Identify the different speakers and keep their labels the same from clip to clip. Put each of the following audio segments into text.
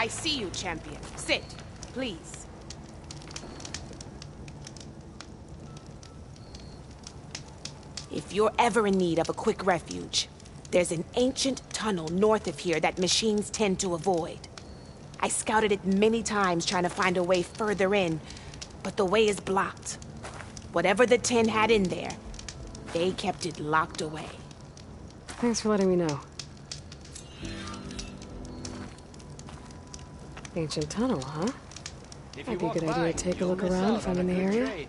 Speaker 1: I see you, champion. Sit, please. If you're ever in need of a quick refuge, there's an ancient tunnel north of here that machines tend to avoid. I scouted it many times trying to find a way further in, but the way is blocked. Whatever the 10 had in there, they kept it locked away.
Speaker 2: Thanks for letting me know. Ancient tunnel, huh? Might be a good idea to take a look around if I'm in the area.
Speaker 3: Trade.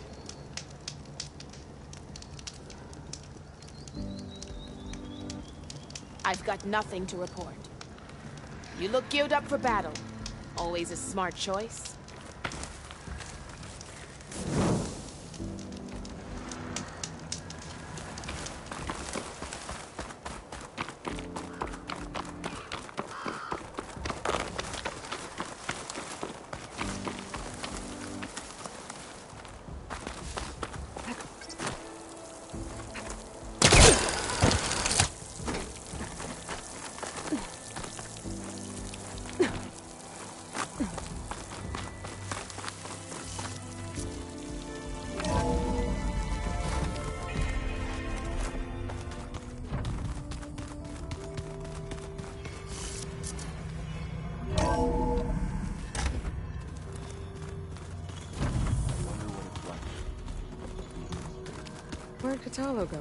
Speaker 1: I've got nothing to report. You look geared up for battle. Always a smart choice.
Speaker 2: Where'd Katalo go?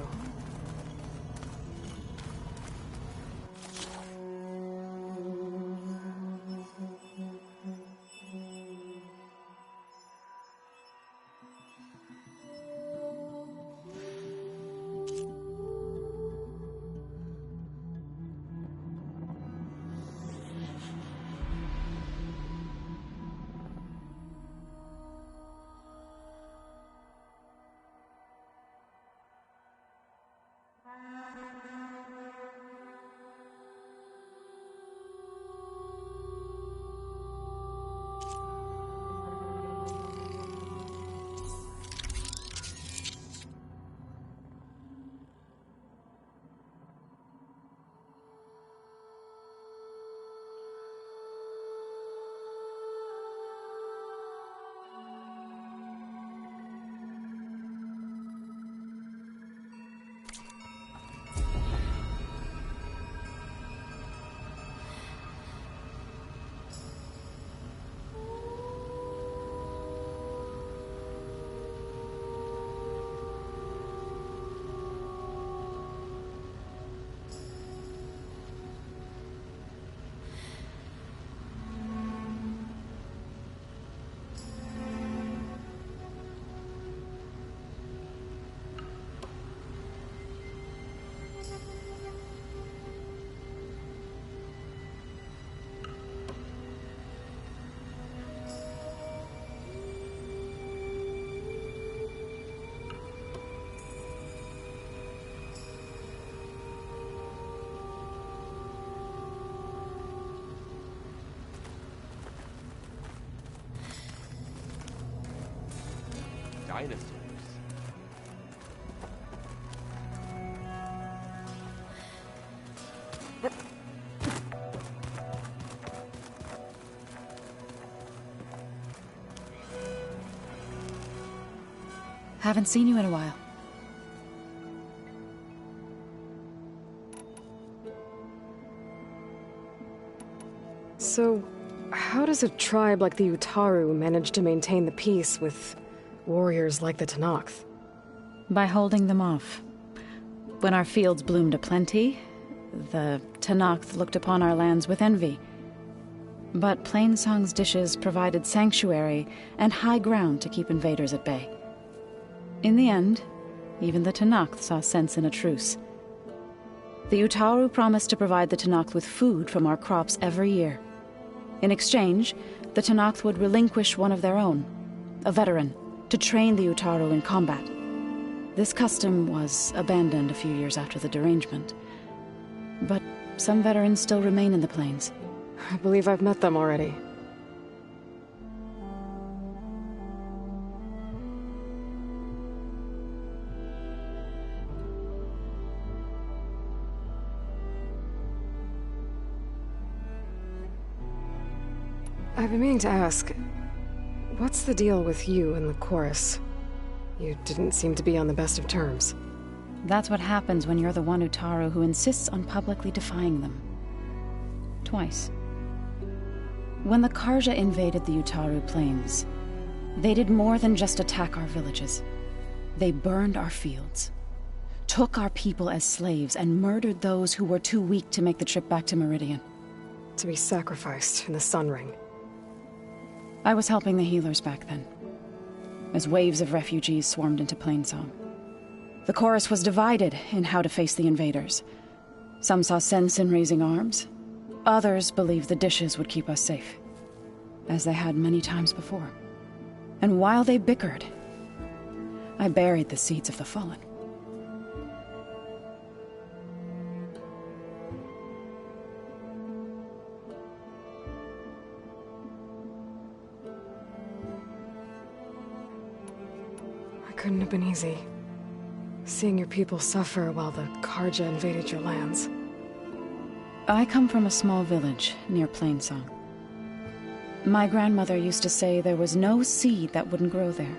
Speaker 3: Dinosaurs.
Speaker 4: Haven't seen you in a while.
Speaker 2: So, how does a tribe like the Utaru manage to maintain the peace with warriors like the Tenakth?
Speaker 4: By holding them off. When our fields bloomed aplenty, the Tenakth looked upon our lands with envy. But Plainsong's dishes provided sanctuary and high ground to keep invaders at bay. In the end, even the Tenakth saw sense in a truce. The Utaru promised to provide the Tenakth with food from our crops every year. In exchange, the Tenakth would relinquish one of their own, a veteran, to train the Utaru in combat. This custom was abandoned a few years after the derangement. But some veterans still remain in the plains.
Speaker 2: I believe I've met them already. I've been meaning to ask, what's the deal with you and the chorus? You didn't seem to be on the best of terms.
Speaker 4: That's what happens when you're the one Utaru who insists on publicly defying them. Twice. When the Karja invaded the Utaru plains, they did more than just attack our villages. They burned our fields, took our people as slaves, and murdered those who were too weak to make the trip back to Meridian.
Speaker 2: To be sacrificed in the Sun Ring.
Speaker 4: I was helping the healers back then, as waves of refugees swarmed into Plainsong. The chorus was divided in how to face the invaders. Some saw sense in raising arms. Others believed the dishes would keep us safe, as they had many times before. And while they bickered, I buried the seeds of the fallen.
Speaker 2: It couldn't have been easy. Seeing your people suffer while the Karja invaded your lands.
Speaker 4: I come from a small village near Plainsong. My grandmother used to say there was no seed that wouldn't grow there.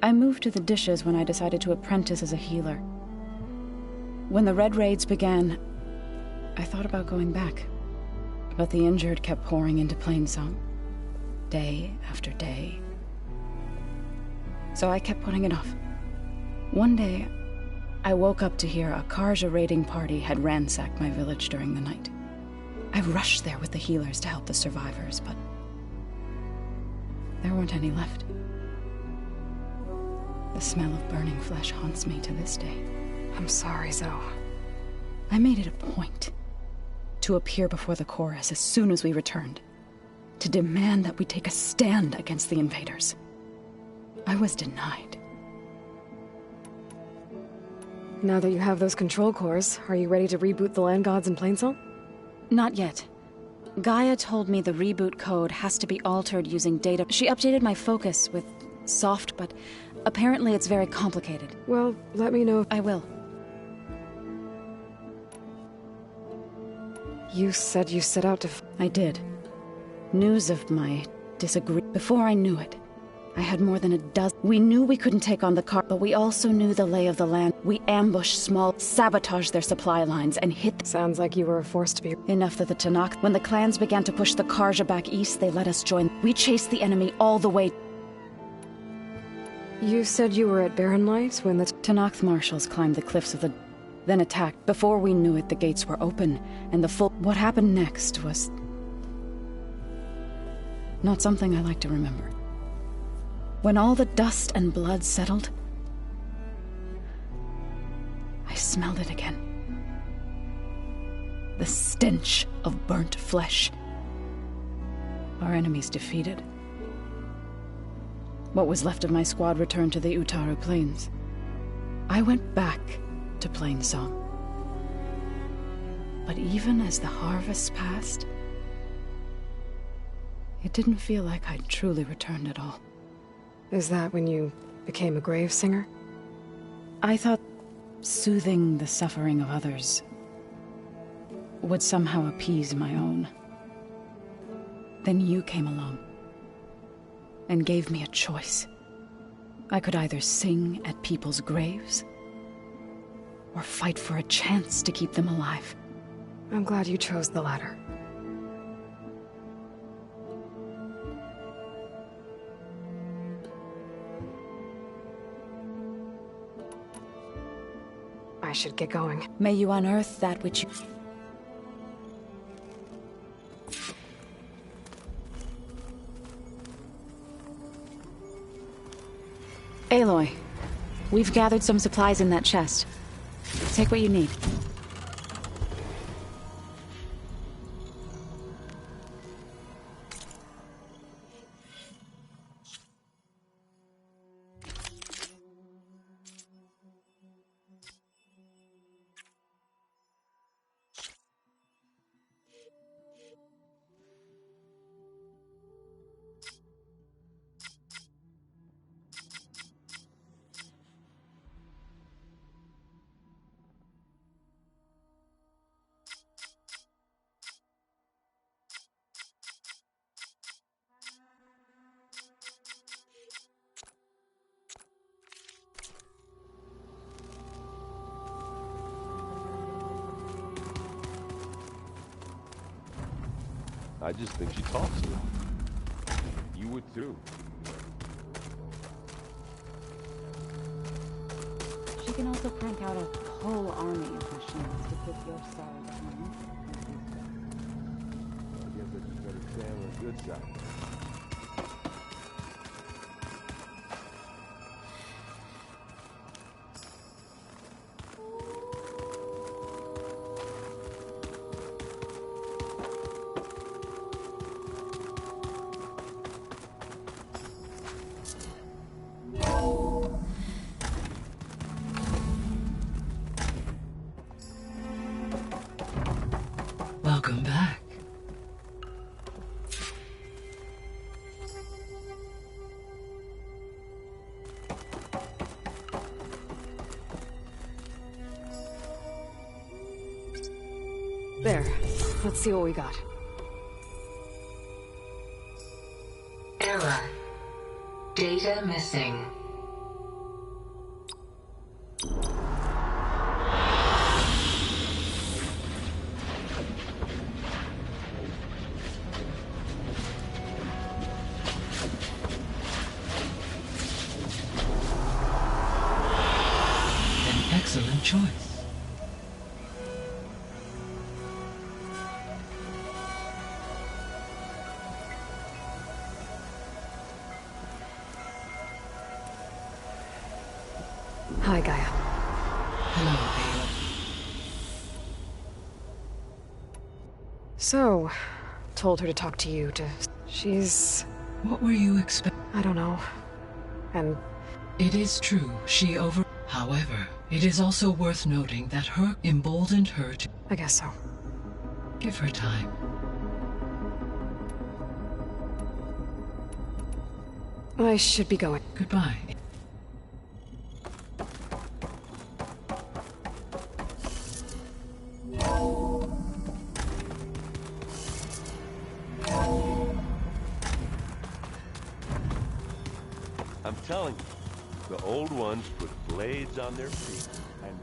Speaker 4: I moved to the dishes when I decided to apprentice as a healer. When the Red Raids began, I thought about going back. But the injured kept pouring into Plainsong, day after day. So I kept putting it off. One day, I woke up to hear a Karja raiding party had ransacked my village during the night. I rushed there with the healers to help the survivors, but there weren't any left. The smell of burning flesh haunts me to this day.
Speaker 2: I'm sorry, Zoe.
Speaker 4: I made it a point to appear before the chorus as soon as we returned, to demand that we take a stand against the invaders. I was denied.
Speaker 2: Now that you have those control cores, are you ready to reboot the land gods in Plainsong?
Speaker 4: Not yet. Gaia told me the reboot code has to be altered using data. She updated my focus with soft, but apparently it's very complicated.
Speaker 2: Well, let me know.
Speaker 4: I will.
Speaker 2: You said you set out to
Speaker 4: I did. News of my disagreement. Before I knew it, I had more than a dozen. We knew we couldn't take on the car, but we also knew the lay of the land. We ambushed small, sabotaged their supply lines, and hit.
Speaker 2: Sounds like you were a force to be.
Speaker 4: Enough that the Tanakh. When the clans began to push the Karja back east, they let us join. We chased the enemy all the way.
Speaker 2: You said you were at Barren Light when the
Speaker 4: Tanakh marshals climbed the cliffs of the... then attacked. Before we knew it, the gates were open, and the full... What happened next was... not something I like to remember. When all the dust and blood settled, I smelled it again. The stench of burnt flesh. Our enemies defeated. What was left of my squad returned to the Utaru Plains. I went back to Plainsong. But even as the harvests passed, it didn't feel like I'd truly returned at all.
Speaker 2: Is that when you became a grave singer?
Speaker 4: I thought soothing the suffering of others would somehow appease my own. Then you came along and gave me a choice. I could either sing at people's graves or fight for a chance to keep them alive.
Speaker 2: I'm glad you chose the latter. I should get going.
Speaker 4: May you unearth that which you... Aloy, we've gathered some supplies in that chest. Take what you need.
Speaker 3: I just think she talks to him. You would too.
Speaker 4: She can also crank out a whole army of machines to put your sorrow behind.
Speaker 3: I guess I just better stay on the good side.
Speaker 5: Welcome back.
Speaker 2: There. Let's see what we got.
Speaker 5: Error. Data missing. An excellent choice.
Speaker 2: Hi, Gaia.
Speaker 5: Hello, Aloy.
Speaker 2: So, told her to talk to you She's...
Speaker 5: What were you expecting?
Speaker 2: I don't know. And
Speaker 5: It is true, she over... However, it is also worth noting that her emboldened her to...
Speaker 2: I guess so.
Speaker 5: Give her time.
Speaker 2: I should be going.
Speaker 5: Goodbye.
Speaker 3: I'm telling you, the old ones put blades on their feet and...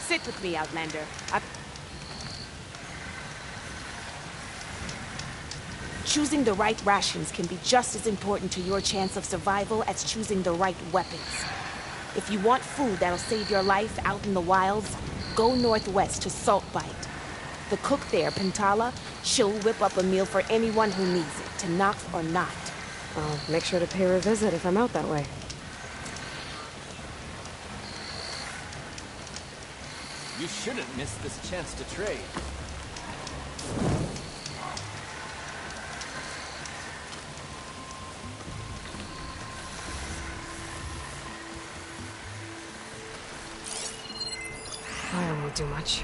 Speaker 1: Sit with me, Outlander. Choosing the right rations can be just as important to your chance of survival as choosing the right weapons. If you want food that'll save your life out in the wilds, go northwest to Saltbite. The cook there, Pintala, she'll whip up a meal for anyone who needs it, Tanakh or not.
Speaker 2: I'll make sure to pay her a visit if I'm out that way.
Speaker 6: You shouldn't miss this chance to trade.
Speaker 2: Fire won't do much.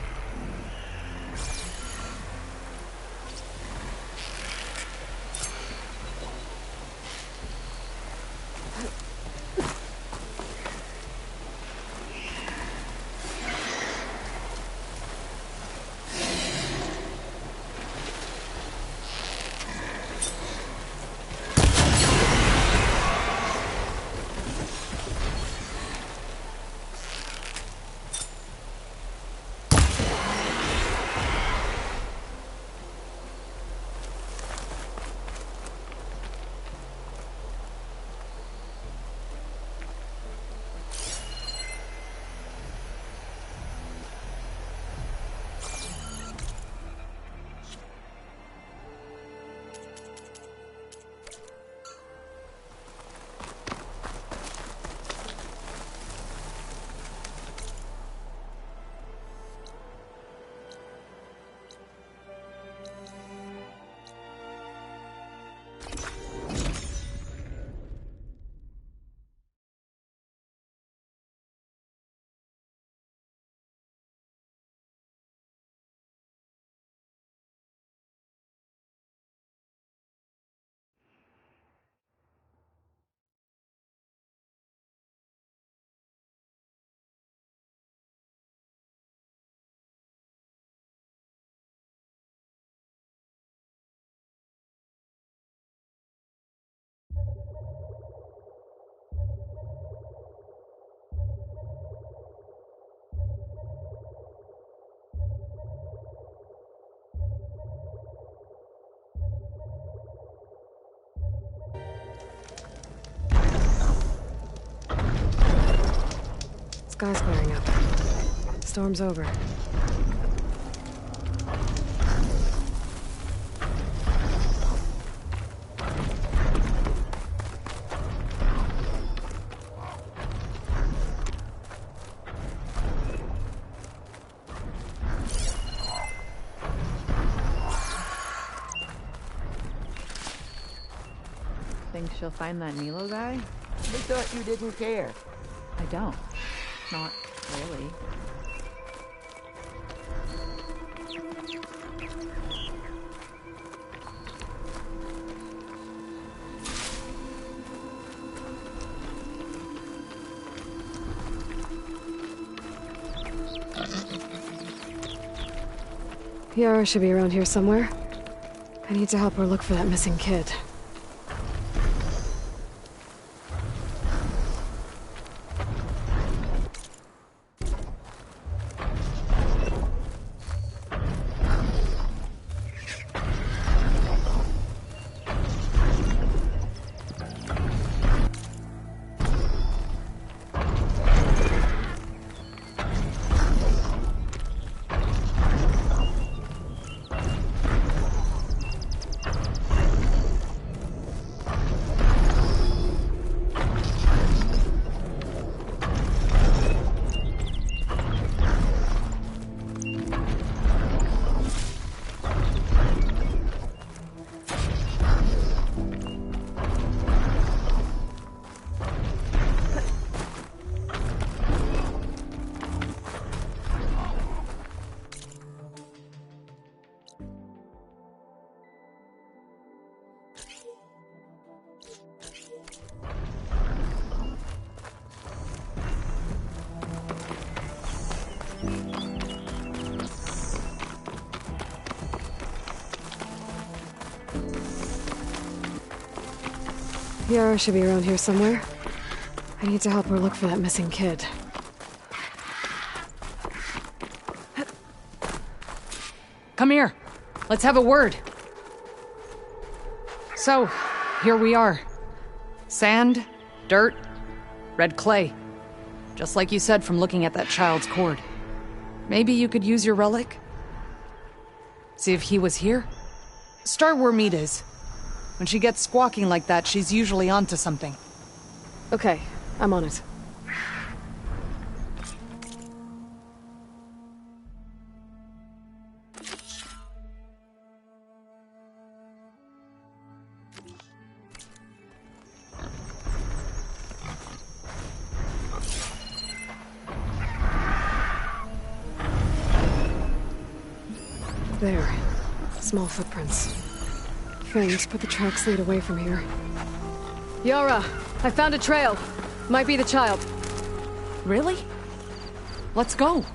Speaker 2: Sky's clearing up. Storm's over.
Speaker 7: Think she'll find that Milo guy?
Speaker 8: I thought you didn't care.
Speaker 7: I don't. Not really.
Speaker 2: Yara should be around here somewhere. I need to help her look for that missing kid. Yara should be around here somewhere. I need to help her look for that missing kid.
Speaker 9: Come here. Let's have a word. So, here we are. Sand, dirt, red clay. Just like you said from looking at that child's cord. Maybe you could use your relic? See if he was here? Start where Meat is. When she gets squawking like that, she's usually onto something.
Speaker 2: Okay, I'm on it. There. Small footprints. Thanks, but the tracks lead away from here. Yara! I found a trail! Might be the child.
Speaker 9: Really? Let's go.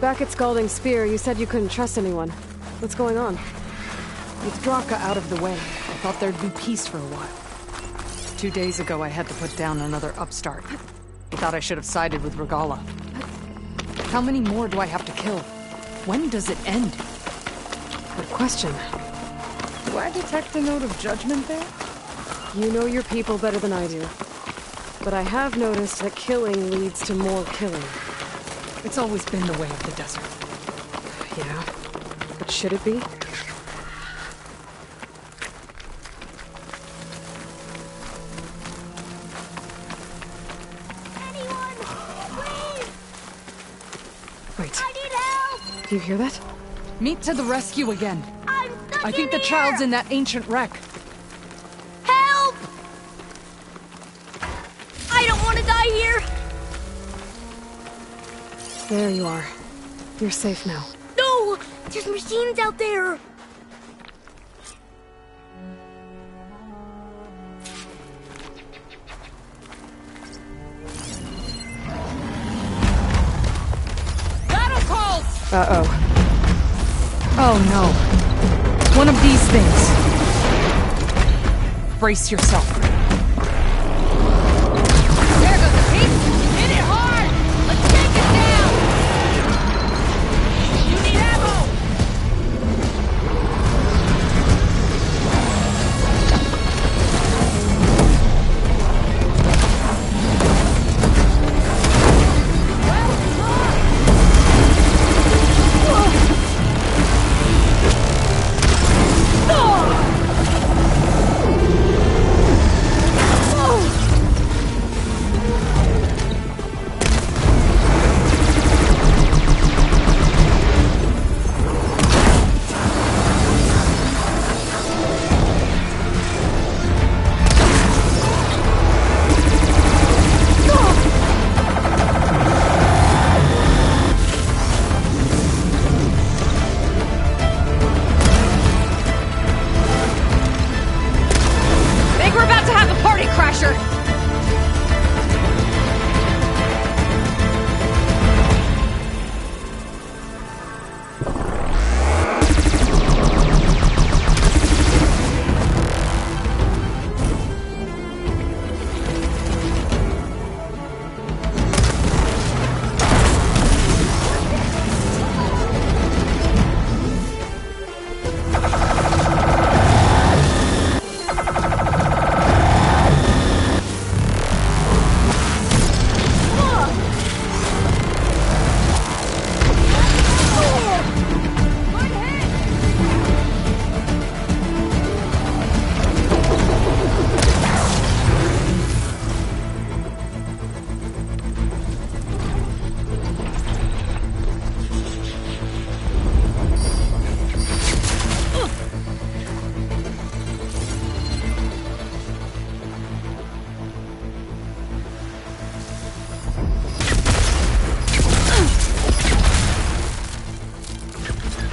Speaker 2: Back at Scalding Spear, you said you couldn't trust anyone. What's going on?
Speaker 9: With Draka out of the way, I thought there'd be peace for a while. 2 days ago, I had to put down another upstart. I thought I should have sided with Regala. How many more do I have to kill? When does it end?
Speaker 2: Good question.
Speaker 9: Do I detect a note of judgment there?
Speaker 2: You know your people better than I do. But I have noticed that killing leads to more killing.
Speaker 9: It's always been the way of the desert.
Speaker 2: Yeah. But should it be? Wait.
Speaker 10: I need help!
Speaker 2: Do you hear that?
Speaker 9: Meat to the rescue again.
Speaker 10: I'm stuck
Speaker 9: I think the
Speaker 10: in
Speaker 9: child's
Speaker 10: here!
Speaker 9: in that ancient wreck.
Speaker 10: Help! I don't want to die here!
Speaker 2: There you are. You're safe now.
Speaker 10: No! There's machines out there!
Speaker 2: Uh-oh.
Speaker 9: Oh no. One of these things. Brace yourself.
Speaker 10: There goes the piece! Hit it hard! Let's take it down! You need ammo!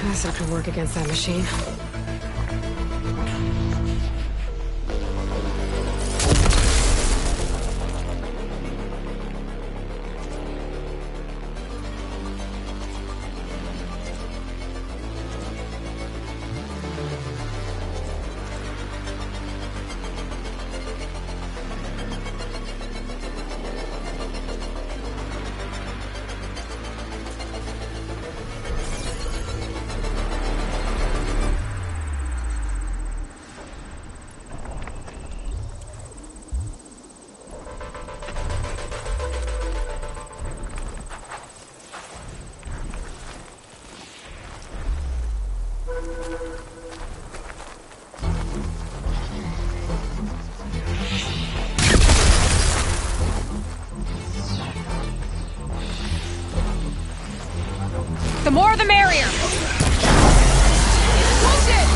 Speaker 2: Acid could work against that machine.
Speaker 10: The more the merrier! Push it!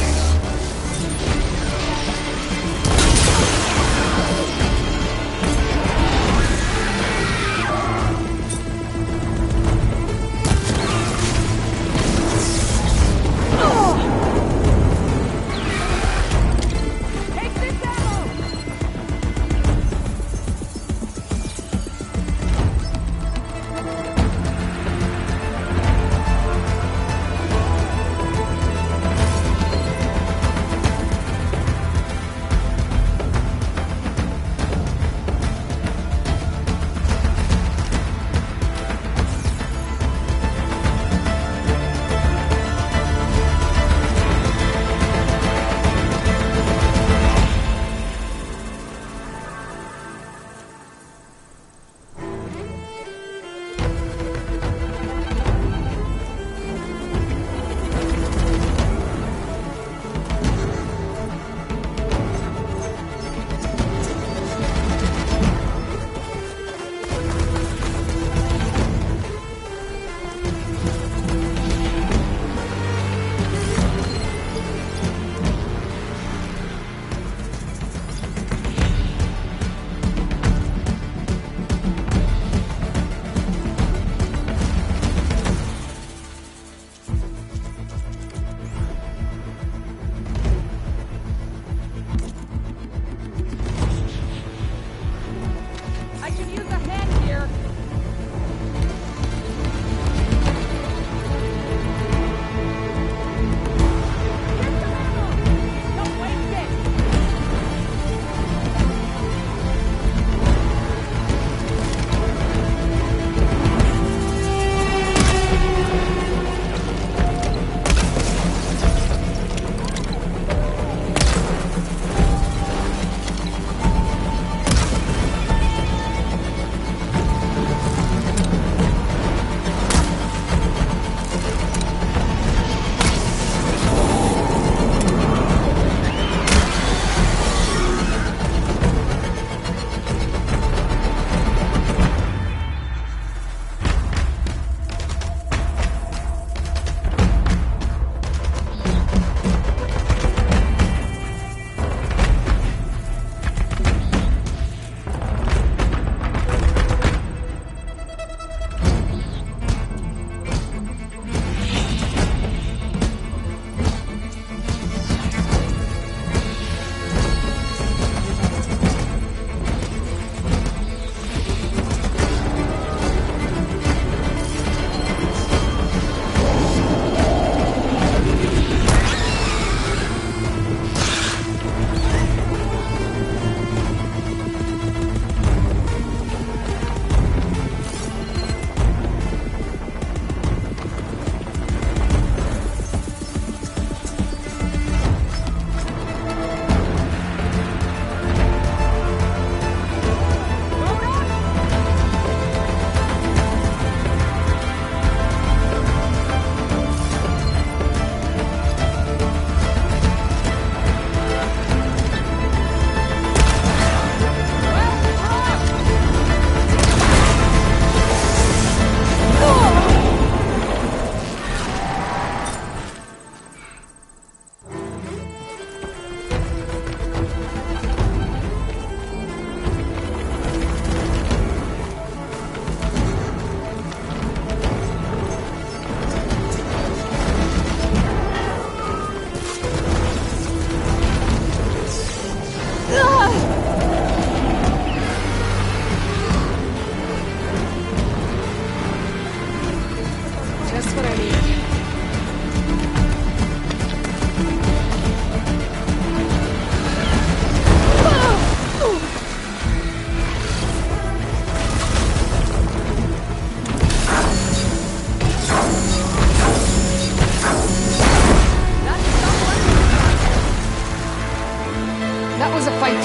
Speaker 10: Take this ammo!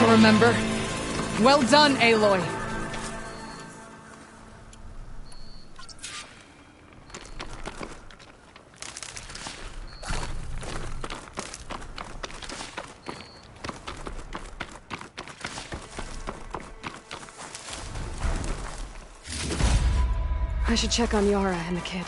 Speaker 9: to remember. Well done, Aloy.
Speaker 2: I should check on Yara and the kid.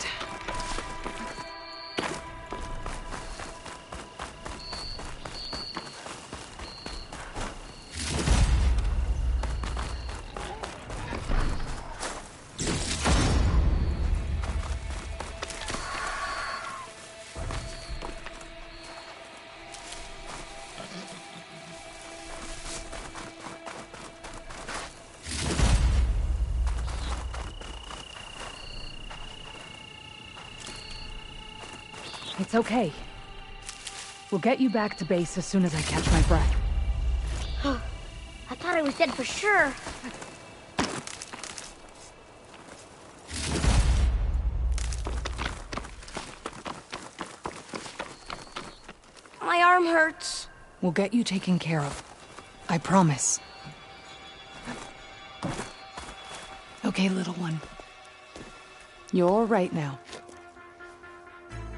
Speaker 9: It's okay. We'll get you back to base as soon as I catch my breath.
Speaker 11: I thought I was dead for sure. My arm hurts.
Speaker 9: We'll get you taken care of. I promise. Okay, little one. You're all right now.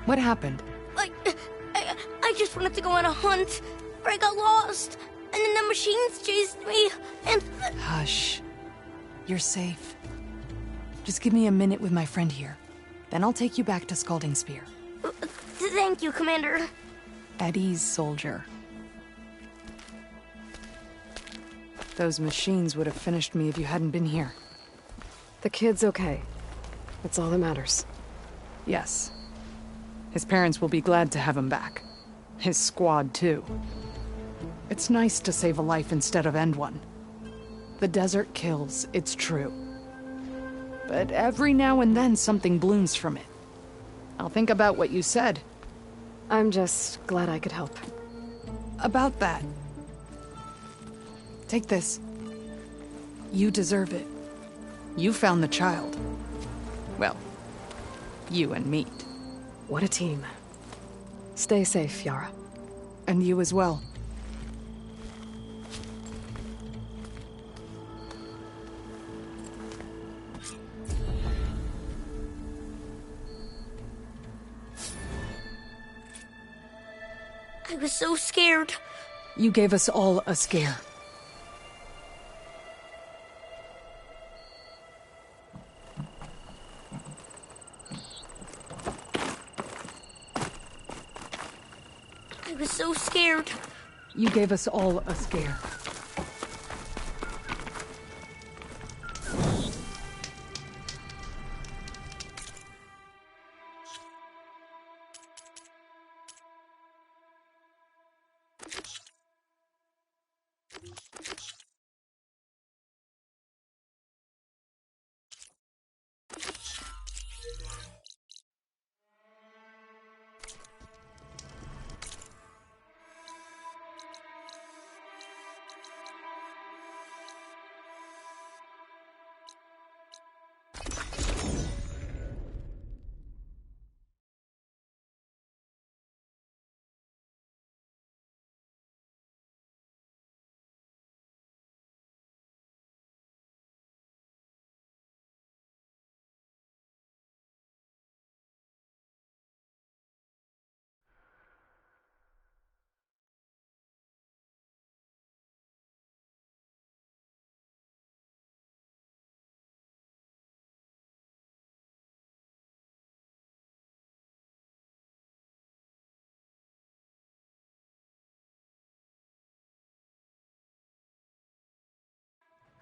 Speaker 9: What happened?
Speaker 11: I just wanted to go on a hunt, but I got lost, and then the machines chased me, and...
Speaker 9: Hush. You're safe. Just give me a minute with my friend here. Then I'll take you back to Scalding Spear.
Speaker 11: Thank you, Commander.
Speaker 9: At ease, soldier. Those machines would have finished me if you hadn't been here.
Speaker 2: The kid's okay. That's all that matters.
Speaker 9: Yes. His parents will be glad to have him back. His squad, too. It's nice to save a life instead of end one. The desert kills, it's true. But every now and then something blooms from it. I'll think about what you said.
Speaker 2: I'm just glad I could help.
Speaker 9: About that. Take this. You deserve it. You found the child. Well, you and Meat.
Speaker 2: What a team. Stay safe, Yara.
Speaker 9: And you as well.
Speaker 11: I was so scared.
Speaker 9: You gave us all a scare.
Speaker 11: I was so scared.
Speaker 9: You gave us all a scare.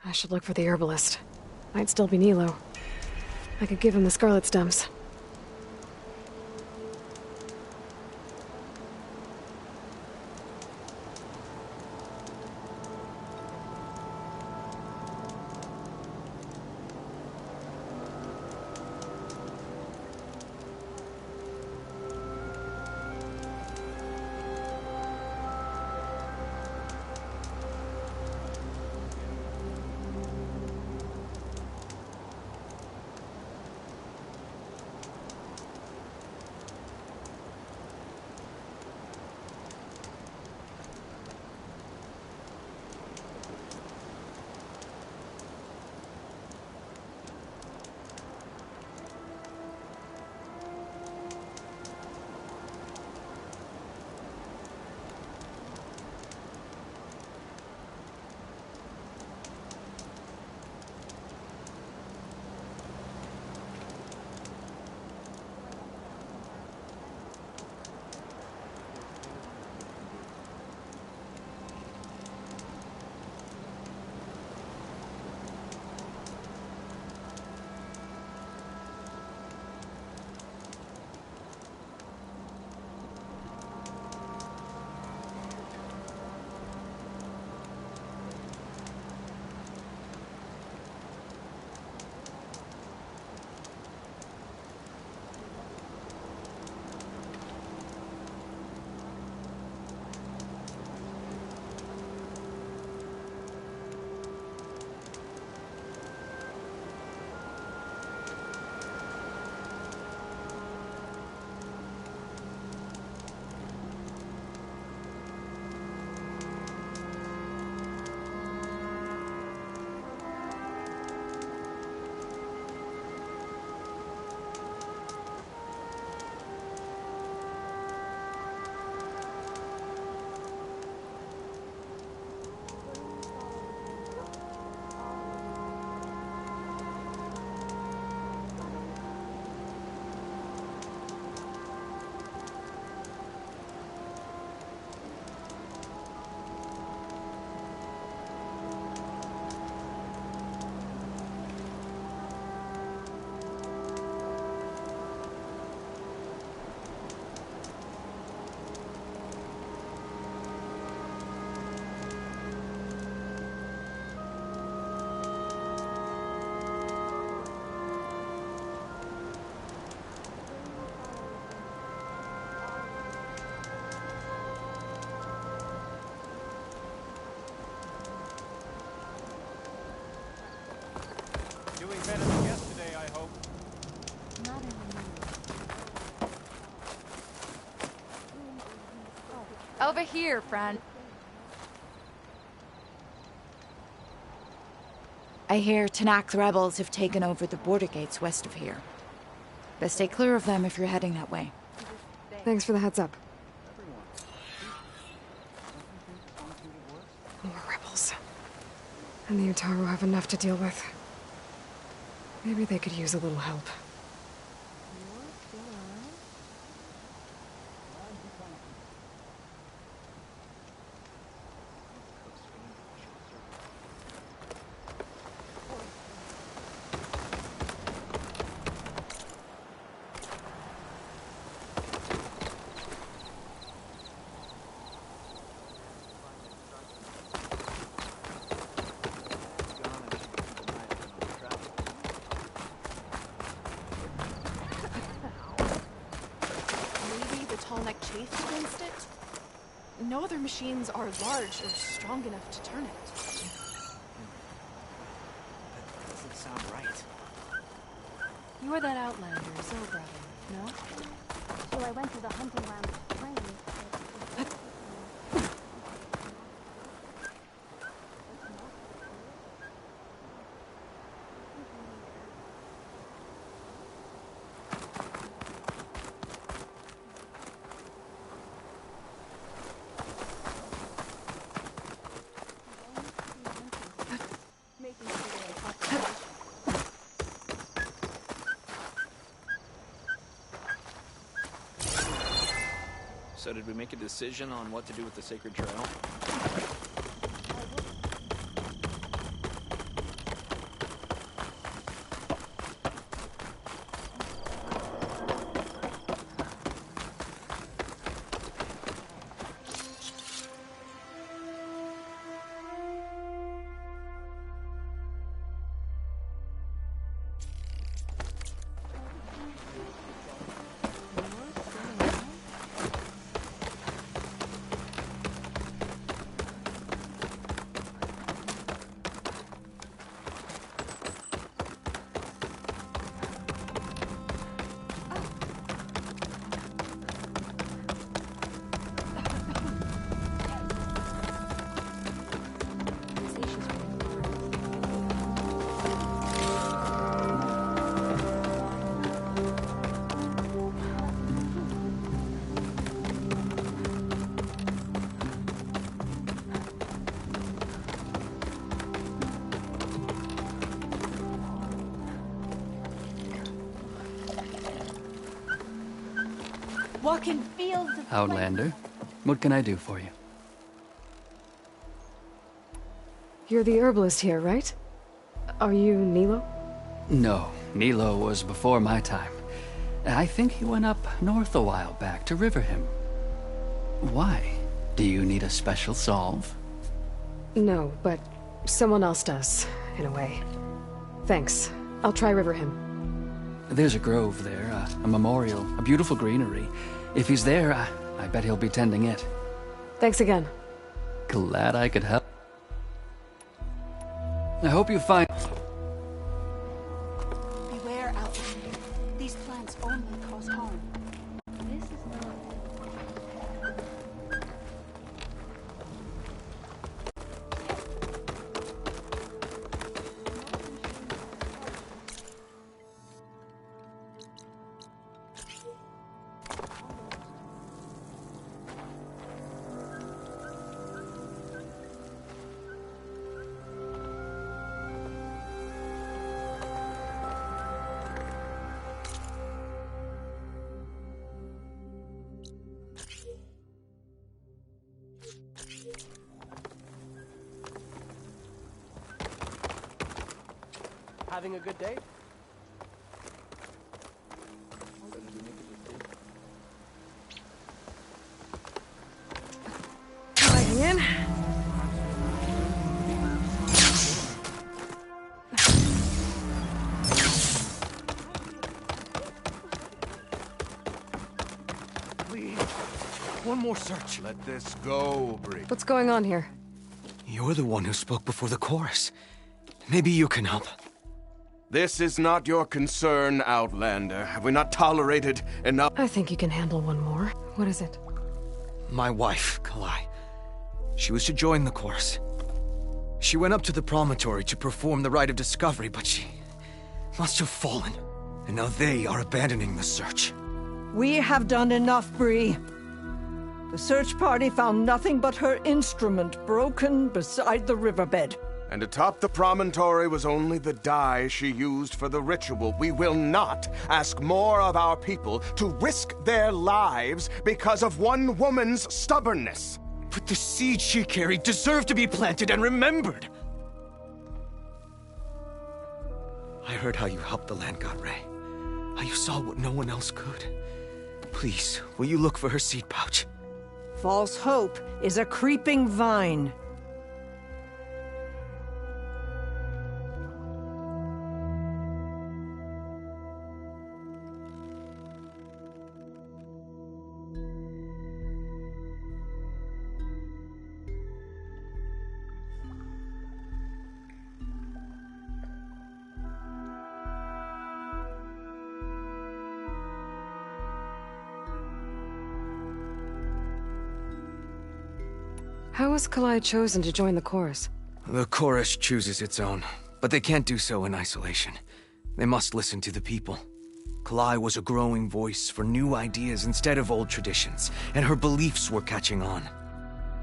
Speaker 2: I should look for the herbalist. Might still be Nilo. I could give him the scarlet stems. Over here, friend.
Speaker 4: I hear Tanakh rebels have taken over the border gates west of here. Best stay clear of them if you're heading that way.
Speaker 2: Thanks for the heads up. More rebels. And the Utaru have enough to deal with. Maybe they could use a little help.
Speaker 12: No other machines are large or strong enough to turn it.
Speaker 6: That doesn't sound right.
Speaker 12: You are that outlander, Zobra, no?
Speaker 11: So I went to the hunting ground to train.
Speaker 6: So did we make a decision on what to do with the sacred trail?
Speaker 12: Walking fields of
Speaker 13: Outlander, what can I do for you?
Speaker 2: You're the herbalist here, right? Are you Nilo?
Speaker 13: No, Nilo was before my time. I think he went up north a while back to Riverhim. Why? Do you need a special solve?
Speaker 2: No, but someone else does, in a way. Thanks. I'll try Riverhim.
Speaker 13: There's a grove there, a memorial, a beautiful greenery. If he's there, I bet he'll be tending it.
Speaker 2: Thanks again.
Speaker 13: Glad I could help. I hope you find...
Speaker 12: Beware, Outlander. These plants only cause harm. This is not...
Speaker 6: Having a good day?
Speaker 2: Diving in.
Speaker 14: Please, one more search. Let this go, Briggs.
Speaker 2: What's going on here?
Speaker 14: You're the one who spoke before the chorus. Maybe you can help. This is not your concern, Outlander. Have we not tolerated enough?
Speaker 2: I think you can handle one more. What is it?
Speaker 14: My wife, Kalai. She was to join the chorus. She went up to the promontory to perform the rite of discovery, but she must have fallen. And now they are abandoning the search.
Speaker 15: We have done enough, Bree. The search party found nothing but her instrument broken beside the riverbed.
Speaker 14: And atop the promontory was only the dye she used for the ritual. We will not ask more of our people to risk their lives because of one woman's stubbornness. But the seed she carried deserved to be planted and remembered. I heard how you helped the land god Ray. How you saw what no one else could. Please, will you look for her seed pouch?
Speaker 15: False hope is a creeping vine.
Speaker 2: How was Kalai chosen to join the chorus?
Speaker 14: The chorus chooses its own, but they can't do so in isolation. They must listen to the people. Kalai was a growing voice for new ideas instead of old traditions, and her beliefs were catching on.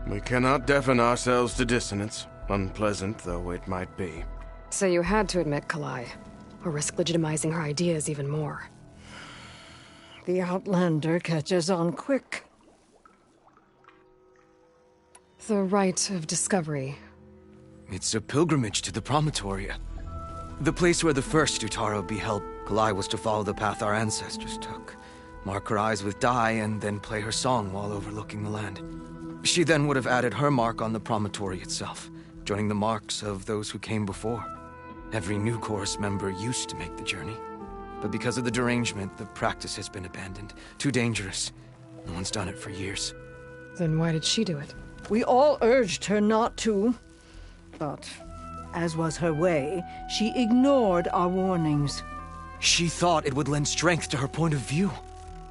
Speaker 14: We cannot deafen ourselves to dissonance, unpleasant though it might be.
Speaker 2: So you had to admit Kalai, or risk legitimizing her ideas even more.
Speaker 15: The Outlander catches on quick.
Speaker 2: The rite of discovery.
Speaker 14: It's a pilgrimage to the promontory. The place where the first Utaro beheld. Kalai was to follow the path our ancestors took. Mark her eyes with dye and then play her song while overlooking the land. She then would have added her mark on the promontory itself, joining the marks of those who came before. Every new chorus member used to make the journey. But because of the derangement, the practice has been abandoned. Too dangerous. No one's done it for years.
Speaker 2: Then why did she do it?
Speaker 15: We all urged her not to, but as was her way, she ignored our warnings.
Speaker 14: She thought it would lend strength to her point of view.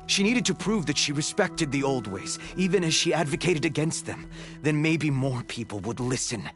Speaker 14: She needed to prove that she respected the old ways, even as she advocated against them. Then maybe more people would listen.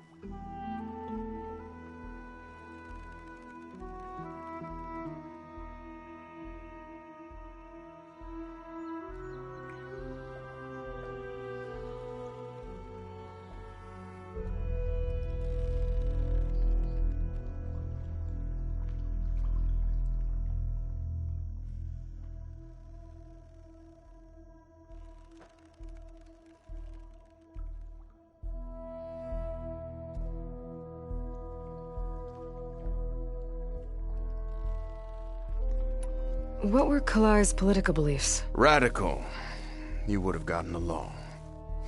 Speaker 2: What were Kalai's political beliefs?
Speaker 14: Radical. You would have gotten along.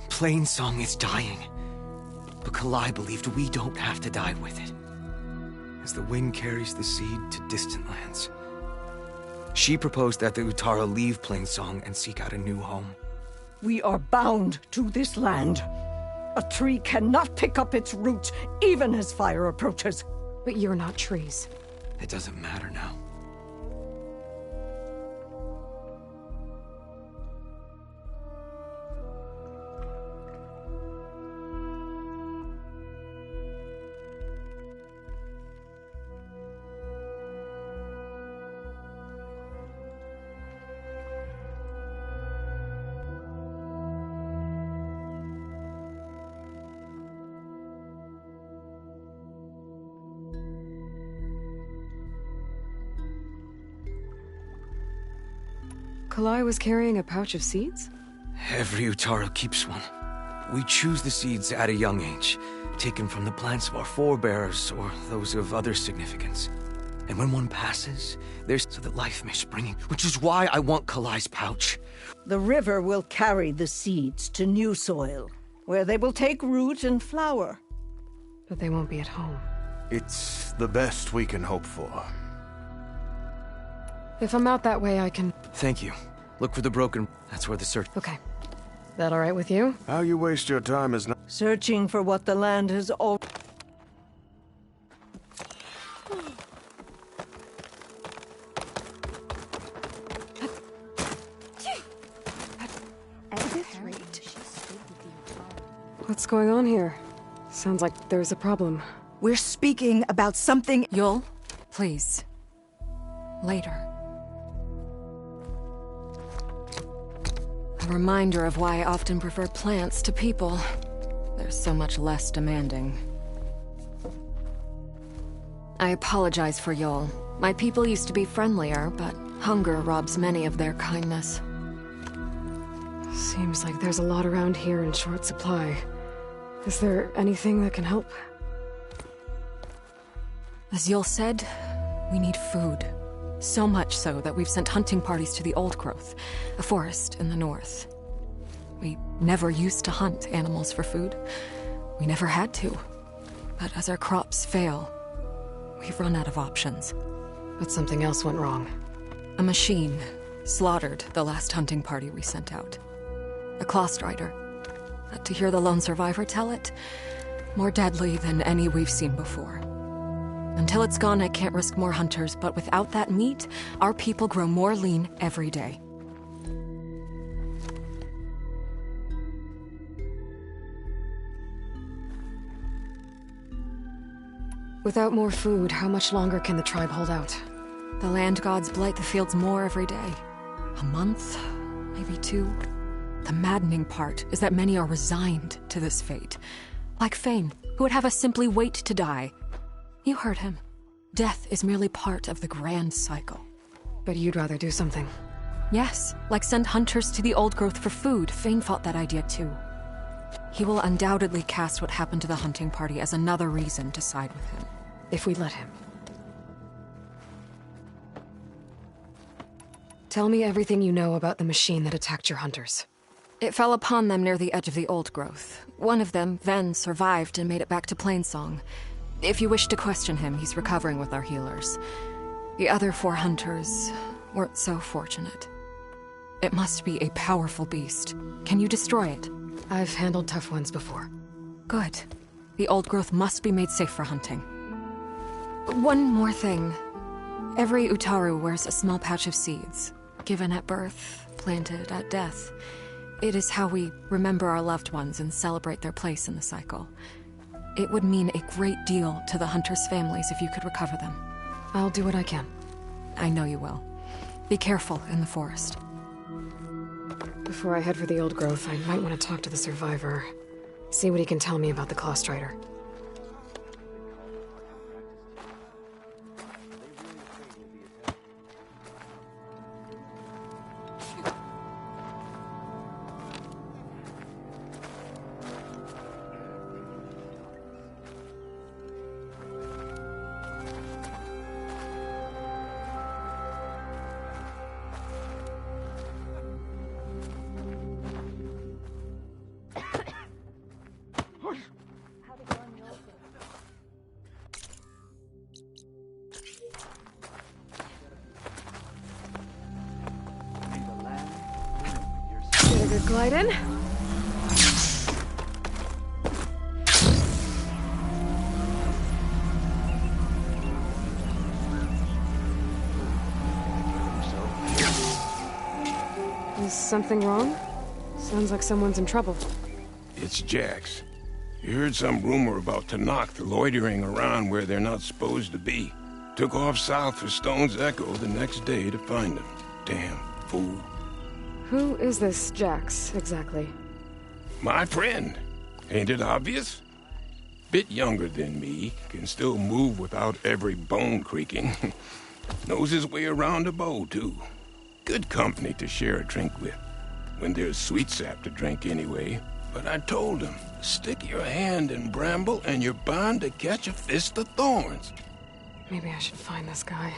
Speaker 14: Plainsong is dying. But Kalai believed we don't have to die with it. As the wind carries the seed to distant lands. She proposed that the Utara leave Plainsong and seek out a new home.
Speaker 15: We are bound to this land. A tree cannot pick up its roots, even as fire approaches.
Speaker 2: But you're not trees.
Speaker 14: It doesn't matter now.
Speaker 2: Kalai was carrying a pouch of seeds?
Speaker 14: Every Utaro keeps one. We choose the seeds at a young age, taken from the plants of our forebears or those of other significance. And when one passes, there's so that life may spring, which is why I want Kalai's pouch.
Speaker 15: The river will carry the seeds to new soil, where they will take root and flower.
Speaker 2: But they won't be at home.
Speaker 14: It's the best we can hope for.
Speaker 2: If I'm out that way, I can...
Speaker 14: Thank you. Look for the broken... That's where the search...
Speaker 2: Okay. That all right with you?
Speaker 14: How you waste your time is not...
Speaker 15: Searching for what the land has all...
Speaker 12: At this rate,
Speaker 2: What's going on here? Sounds like there's a problem.
Speaker 16: We're speaking about something—
Speaker 9: Yul, please. Later. A reminder of why I often prefer plants to people. They're so much less demanding. I apologize for Yul. My people used to be friendlier, but hunger robs many of their kindness.
Speaker 2: Seems like there's a lot around here in short supply. Is there anything that can help?
Speaker 9: As Yul said, we need food. So much so that we've sent hunting parties to the Old Growth, a forest in the north. We never used to hunt animals for food. We never had to. But as our crops fail, we've run out of options.
Speaker 2: But something else went wrong.
Speaker 9: A machine slaughtered the last hunting party we sent out. A claw strider. But to hear the lone survivor tell it, more deadly than any we've seen before. Until it's gone, I can't risk more hunters, but without that meat, our people grow more lean every day.
Speaker 2: Without more food, how much longer can the tribe hold out?
Speaker 9: The land gods blight the fields more every day. A month, maybe 2. The maddening part is that many are resigned to this fate. Like Fane, who would have us simply wait to die. You heard him. Death is merely part of the grand cycle.
Speaker 2: But you'd rather do something.
Speaker 9: Yes, like send hunters to the Old Growth for food. Fane fought that idea too. He will undoubtedly cast what happened to the hunting party as another reason to side with him.
Speaker 2: If we let him. Tell me everything you know about the machine that attacked your hunters.
Speaker 9: It fell upon them near the edge of the Old Growth. One of them then survived and made it back to Plainsong. If you wish to question him, he's recovering with our healers. The other 4 hunters weren't so fortunate. It must be a powerful beast. Can you destroy it?
Speaker 2: I've handled tough ones before.
Speaker 9: Good. The Old Growth must be made safe for hunting. One more thing. Every Utaru wears a small pouch of seeds, given at birth, planted at death. It is how we remember our loved ones and celebrate their place in the cycle. It would mean a great deal to the hunters' families if you could recover them.
Speaker 2: I'll do what I can.
Speaker 9: I know you will. Be careful in the forest.
Speaker 2: Before I head for the Old Growth, I might want to talk to the survivor. See what he can tell me about the Claw Strider. Get a good glide in. Is something wrong? Sounds like someone's in trouble.
Speaker 17: It's Jax. You heard some rumor about Tanakh loitering around where they're not supposed to be. Took off south for Stone's Echo the next day to find him. Damn fool.
Speaker 2: Who is this Jax, exactly?
Speaker 17: My friend. Ain't it obvious? Bit younger than me, can still move without every bone creaking. Knows his way around a bow, too. Good company to share a drink with. When there's sweet sap to drink anyway. But I told him, stick your hand in bramble and you're bound to catch a fist of thorns.
Speaker 2: Maybe I should find this guy.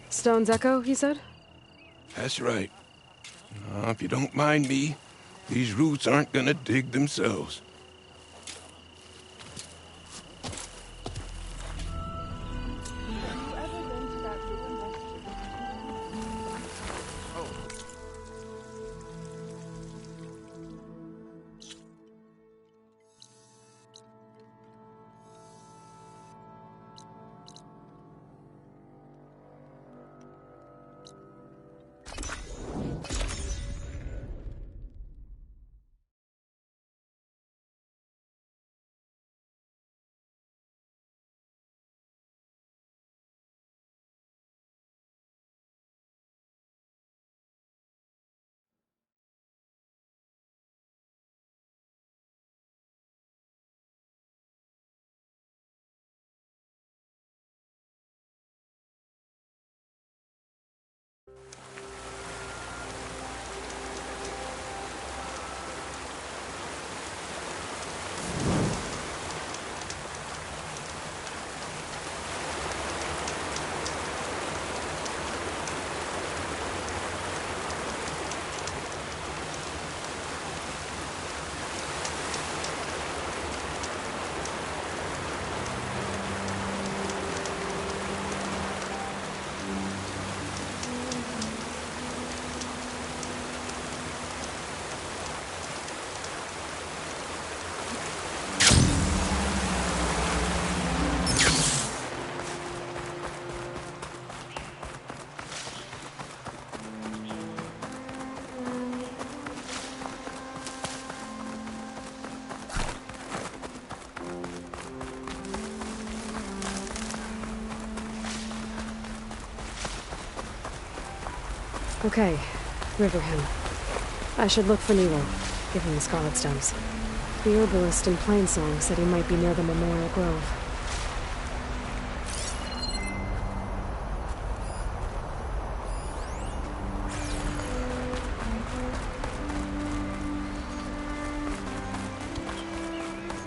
Speaker 2: Stone's Echo, he said?
Speaker 17: That's right. If you don't mind me, these roots aren't gonna dig themselves.
Speaker 2: Okay, Riverham. I should look for Nilo, give him the scarlet stems. The herbalist in Plainsong said he might be near the Memorial Grove.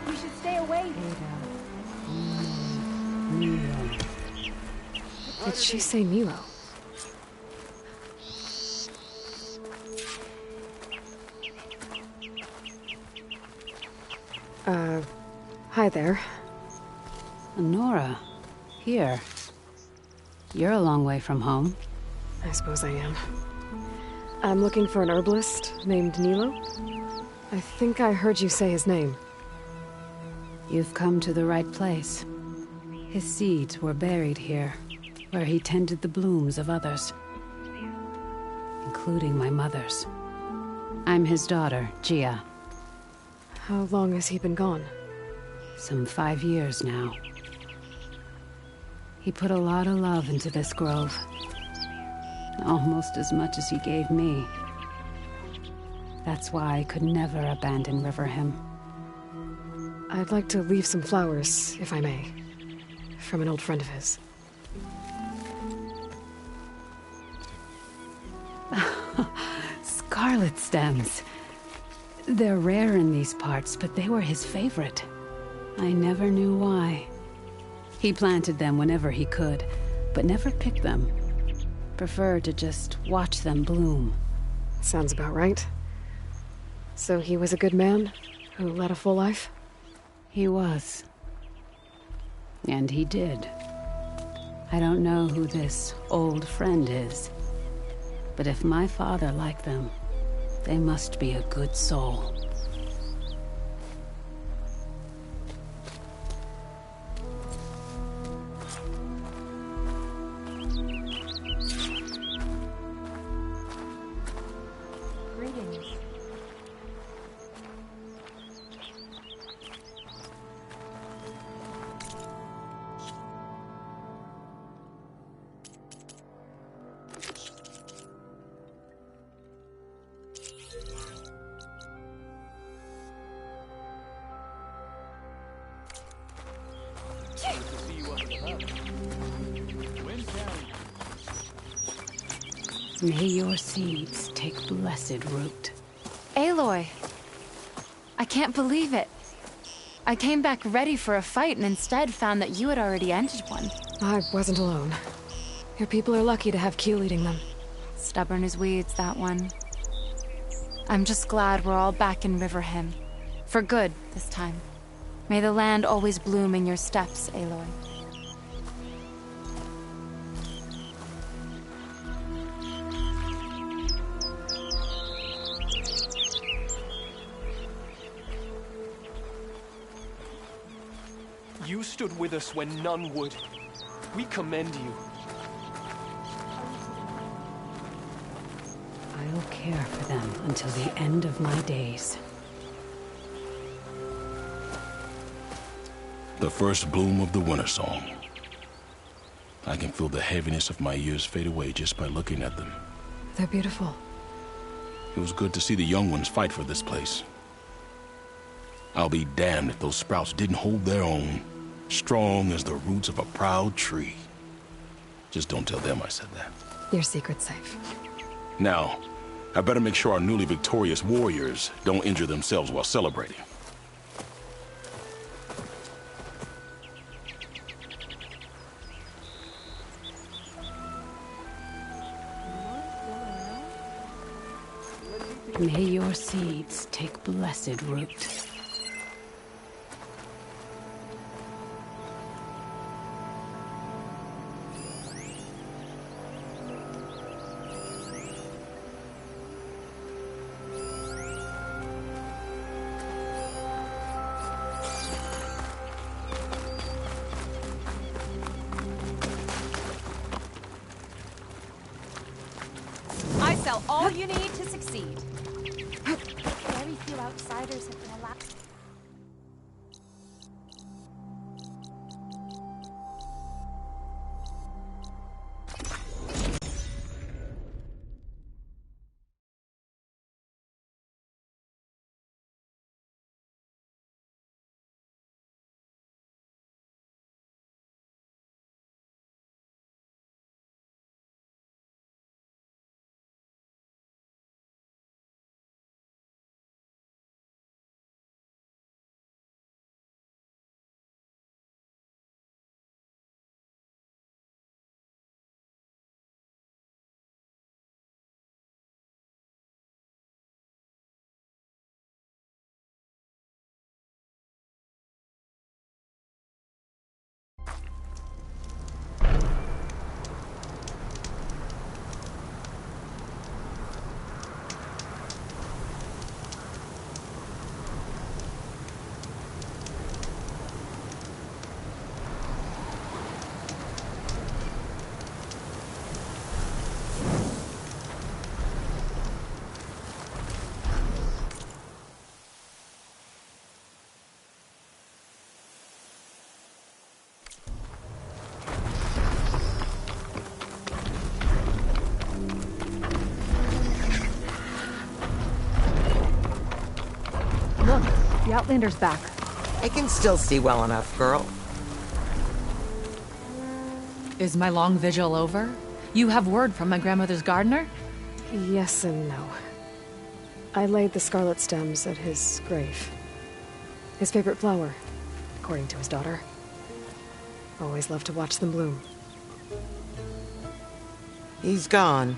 Speaker 12: We should stay away.
Speaker 2: Did she say Nilo? Hi there.
Speaker 4: Nora, here. You're a long way from home.
Speaker 2: I suppose I am. I'm looking for an herbalist named Nilo. I think I heard you say his name.
Speaker 4: You've come to the right place. His seeds were buried here, where he tended the blooms of others, including my mother's. I'm his daughter, Gia.
Speaker 2: How long has he been gone?
Speaker 4: Some 5 years now. He put a lot of love into this grove. Almost as much as he gave me. That's why I could never abandon Riverham.
Speaker 2: I'd like to leave some flowers, if I may. From an old friend of his.
Speaker 4: Scarlet stems. They're rare in these parts, but they were his favorite. I never knew why. He planted them whenever he could, but never picked them. Preferred to just watch them bloom.
Speaker 2: Sounds about right. So he was a good man who led a full life?
Speaker 4: He was. And he did. I don't know who this old friend is, but if my father liked them, they must be a good soul.
Speaker 12: Greetings.
Speaker 4: May your seeds take blessed root.
Speaker 18: Aloy! I can't believe it. I came back ready for a fight and instead found that you had already ended one.
Speaker 2: I wasn't alone. Your people are lucky to have Q leading them.
Speaker 18: Stubborn as weeds, that one. I'm just glad we're all back in Riverham. For good, this time. May the land always bloom in your steps, Aloy.
Speaker 6: You stood with us when none would. We commend you.
Speaker 4: I'll care for them until the end of my days.
Speaker 17: The first bloom of the winter song. I can feel the heaviness of my years fade away just by looking at them.
Speaker 2: They're beautiful.
Speaker 17: It was good to see the young ones fight for this place. I'll be damned if those sprouts didn't hold their own, strong as the roots of a proud tree. Just don't tell them I said that.
Speaker 2: Your secret's safe.
Speaker 17: Now, I better make sure our newly victorious warriors don't injure themselves while celebrating.
Speaker 4: May your seeds take blessed root.
Speaker 10: I sell all you need to succeed.
Speaker 11: Very few outsiders have been allowed.
Speaker 7: Look, the Outlander's back.
Speaker 8: I can still see well enough, girl.
Speaker 9: Is my long vigil over? You have word from my grandmother's gardener?
Speaker 2: Yes and no. I laid the scarlet stems at his grave. His favorite flower, according to his daughter. Always loved to watch them bloom.
Speaker 8: He's gone.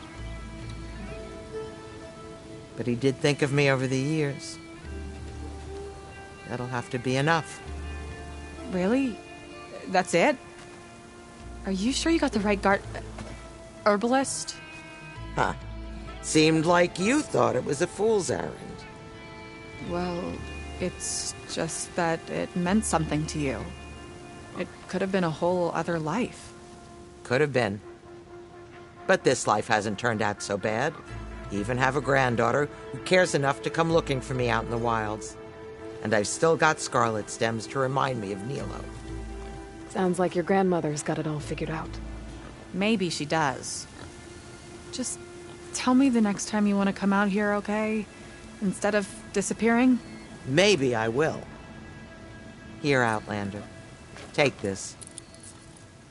Speaker 8: But he did think of me over the years. That'll have to be enough.
Speaker 9: Really? That's it? Are you sure you got the right herbalist?
Speaker 8: Huh. Seemed like you thought it was a fool's errand.
Speaker 9: Well, it's just that it meant something to you. It could have been a whole other life.
Speaker 8: Could have been. But this life hasn't turned out so bad. Even have a granddaughter who cares enough to come looking for me out in the wilds. And I've still got scarlet stems to remind me of Nilo.
Speaker 2: Sounds like your grandmother's got it all figured out.
Speaker 9: Maybe she does. Just tell me the next time you want to come out here, okay? Instead of disappearing?
Speaker 8: Maybe I will. Here, Outlander. Take this.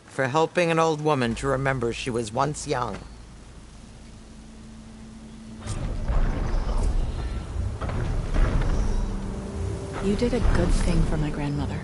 Speaker 8: For helping an old woman to remember she was once young.
Speaker 9: You did a good thing for my grandmother.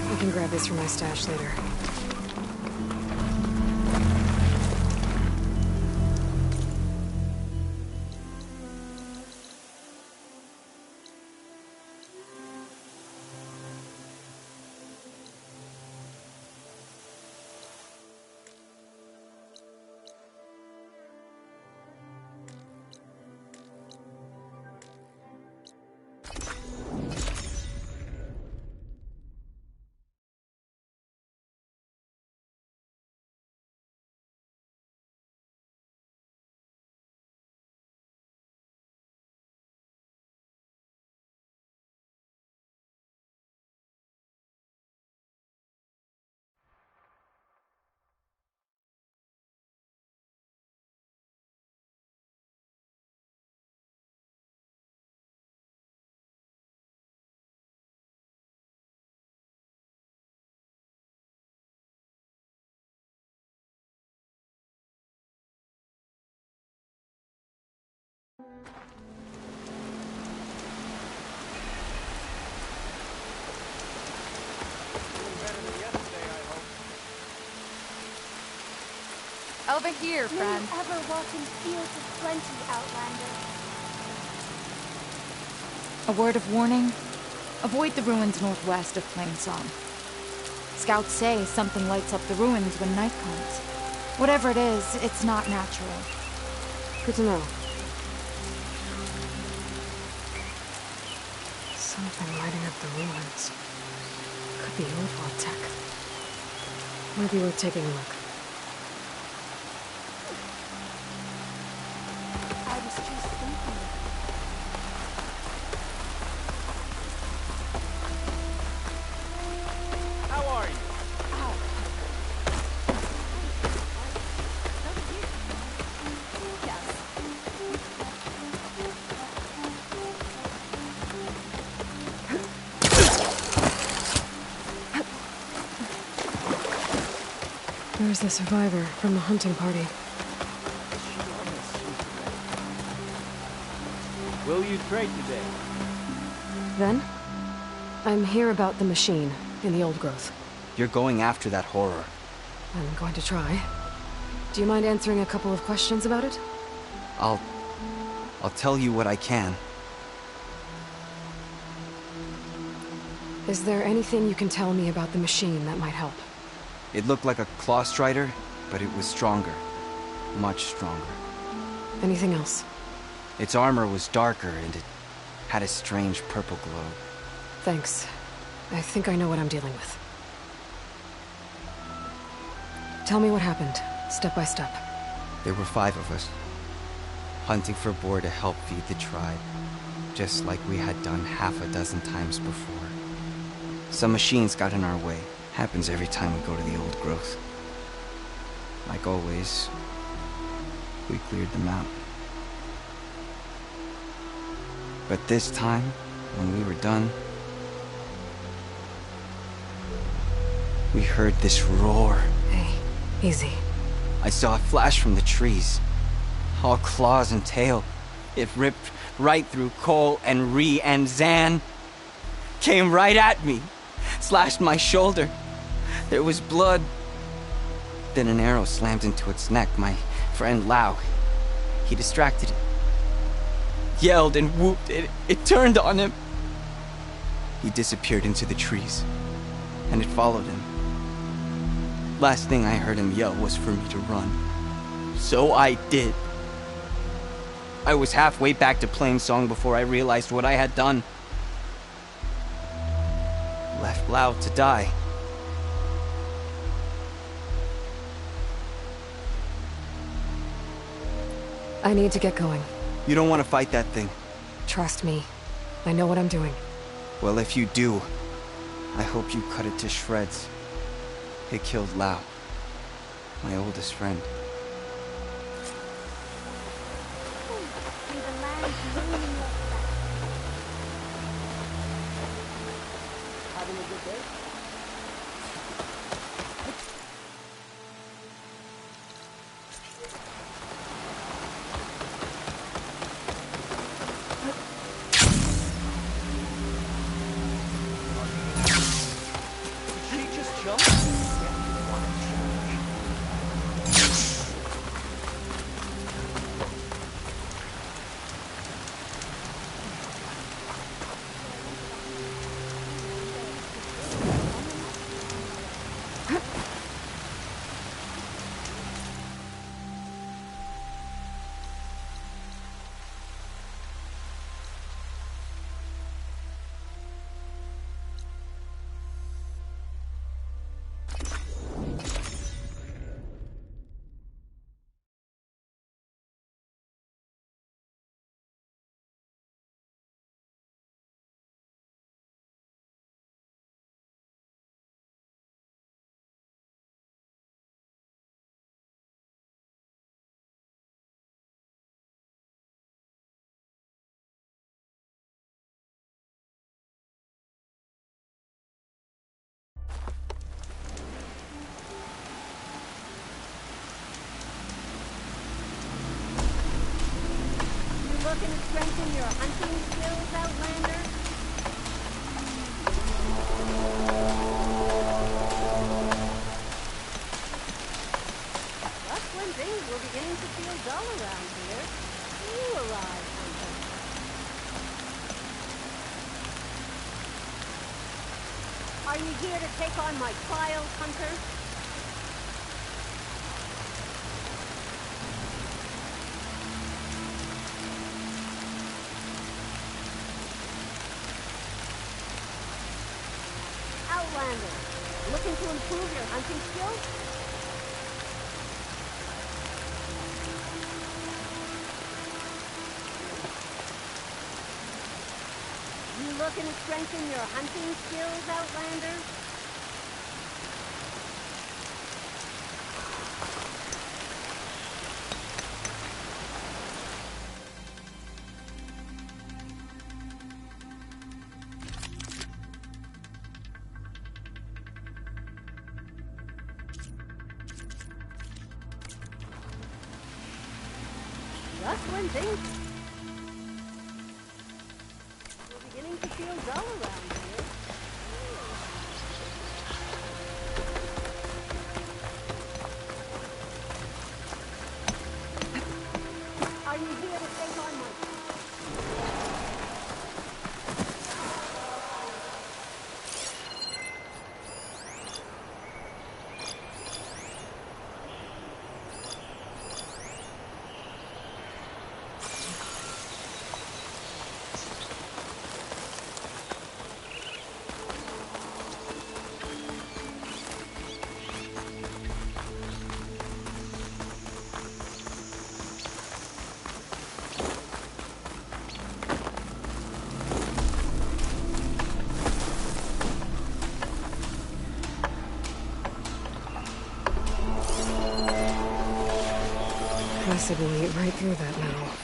Speaker 2: I can grab this from my stash later.
Speaker 18: Over here, friend.
Speaker 11: May you ever walk in fields of plenty, Outlander.
Speaker 4: A word of warning. Avoid the ruins northwest of Plainsong. Scouts say something lights up the ruins when night comes. Whatever it is, it's not natural.
Speaker 2: Good to know. Something lighting up the ruins. Could be old world tech. Might be worth taking a look.
Speaker 11: I was just thinking.
Speaker 6: How are you?
Speaker 2: There's the survivor from the hunting party.
Speaker 6: Will you trade today?
Speaker 2: Then, I'm here about the machine in the old growth.
Speaker 19: You're going after that horror.
Speaker 2: I'm going to try. Do you mind answering a couple of questions about it?
Speaker 14: I'll tell you what I can.
Speaker 2: Is there anything you can tell me about the machine that might help?
Speaker 14: It looked like a claw strider, but it was stronger. Much stronger.
Speaker 2: Anything else?
Speaker 14: Its armor was darker, and it had a strange purple glow.
Speaker 2: Thanks. I think I know what I'm dealing with. Tell me what happened, step by step.
Speaker 14: There were 5 of us, hunting for boar to help feed the tribe, just like we had done half a dozen times before. Some machines got in our way. Happens every time we go to the old growth. Like always, we cleared them out. But this time, when we were done, we heard this roar.
Speaker 2: Hey, easy.
Speaker 14: I saw it flash from the trees. All claws and tail. It ripped right through Cole and Ree, and Zan came right at me. Slashed my shoulder. There was blood. Then an arrow slammed into its neck. My friend Lau, he distracted it. Yelled and whooped. It turned on him. He disappeared into the trees, and it followed him. Last thing I heard him yell was for me to run. So I did. I was halfway back to Plainsong before I realized what I had done. Left Lau to die.
Speaker 2: I need to get going.
Speaker 14: You don't want to fight that thing.
Speaker 2: Trust me. I know what I'm doing.
Speaker 14: Well, if you do, I hope you cut it to shreds. It killed Lau, my oldest friend.
Speaker 10: Having a good day? Did she just jump?
Speaker 12: Looking to strengthen your hunting skills, Outlander? Just when things were beginning to feel dull around here, you arrived, Hunter. Are you here to take on my trials, Hunter? Outlander, looking to improve your hunting skills? You looking to strengthen your hunting skills, Outlander? Just when things were beginning to feel dull around here.
Speaker 2: Possibly eat right through that now.